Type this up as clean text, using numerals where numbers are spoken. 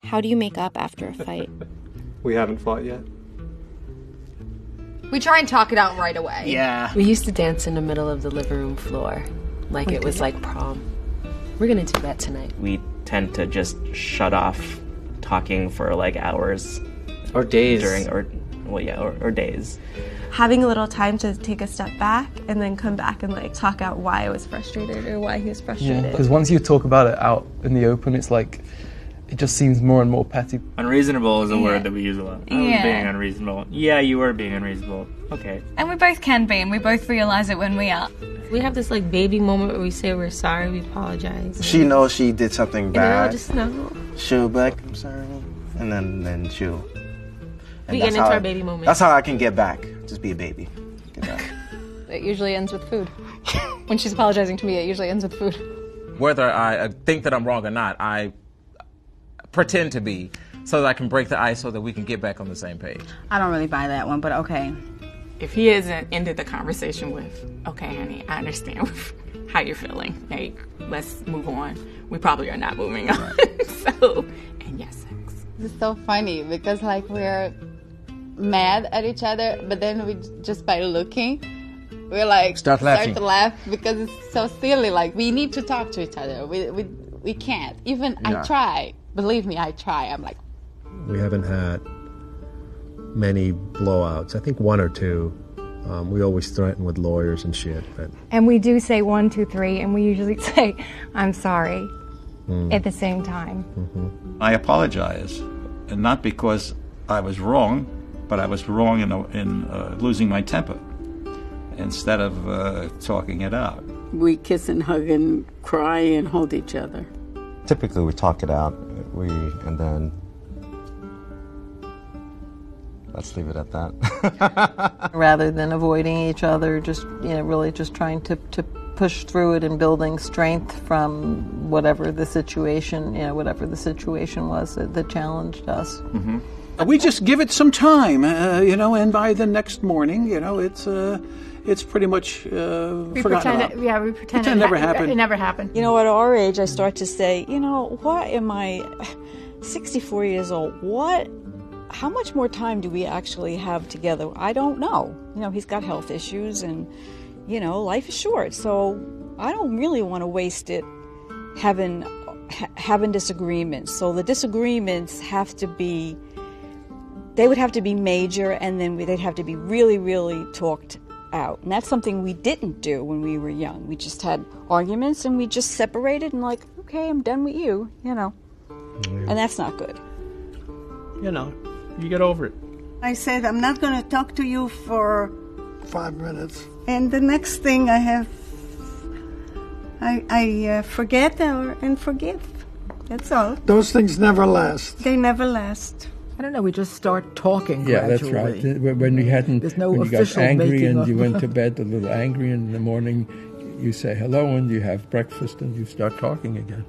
How do you make up after a fight? We haven't fought yet. We try and talk it out right away. Yeah. We used to dance in the middle of the living room floor, like it was like prom. We're gonna do that tonight. We tend to just shut off talking for like hours. Or days. Or days. Having a little time to take a step back and then come back and like talk out why I was frustrated or why he was frustrated. Because once you talk about it out in the open, it's like, it just seems more and more petty. Unreasonable is a word that we use a lot. I was being unreasonable. Yeah, you were being unreasonable. Okay. And we both can be, and we both realize it when we are. We have this like baby moment where we say we're sorry, we apologize. She knows she did something bad. Just know. She'll be like, I'm sorry. And then she'll... We get into our baby moment. That's how I can get back. Just be a baby. Get back. It usually ends with food. When she's apologizing to me, it usually ends with food. Whether I think that I'm wrong or not, I pretend to be so that I can break the ice so that we can get back on the same page. I don't really buy that one, but okay. If he hasn't ended the conversation with, okay, honey, I understand how you're feeling. Like, let's move on. We probably are not moving on. So, and yes, sex. It's so funny because like we're mad at each other, but then we just by looking, we're like start to laugh because it's so silly. Like we need to talk to each other. We can't. Even I try. Believe me, I try. I'm like. We haven't had many blowouts. I think one or two. We always threaten with lawyers and shit. But. And we do say 1, 2, 3, and we usually say, I'm sorry, at the same time. Mm-hmm. I apologize, and not because I was wrong, but I was wrong in losing my temper instead of talking it out. We kiss and hug and cry and hold each other. Typically, we talk it out, and then let's leave it at that. Rather than avoiding each other, just really just trying to push through it and building strength from whatever the situation, was that challenged us. Mm-hmm. We just give it some time, and by the next morning, it's pretty much forgotten about. We pretend it never happened. It never happened. At our age, I start to say, what am I, 64 years old, how much more time do we actually have together? I don't know. He's got health issues and, life is short. So I don't really want to waste it having disagreements. So the disagreements they would have to be major, and then they'd have to be really, really talked out. And that's something we didn't do when we were young. We just had arguments and we just separated and like, okay, I'm done with you, And that's not good. You get over it. I said, I'm not going to talk to you for 5 minutes. And the next thing I forget and forgive. That's all. Those things never last. They never last. I don't know, we just start talking gradually. That's right. When you hadn't, There's no when you got official angry and you of... went to bed a little angry in the morning, you say hello and you have breakfast and you start talking again.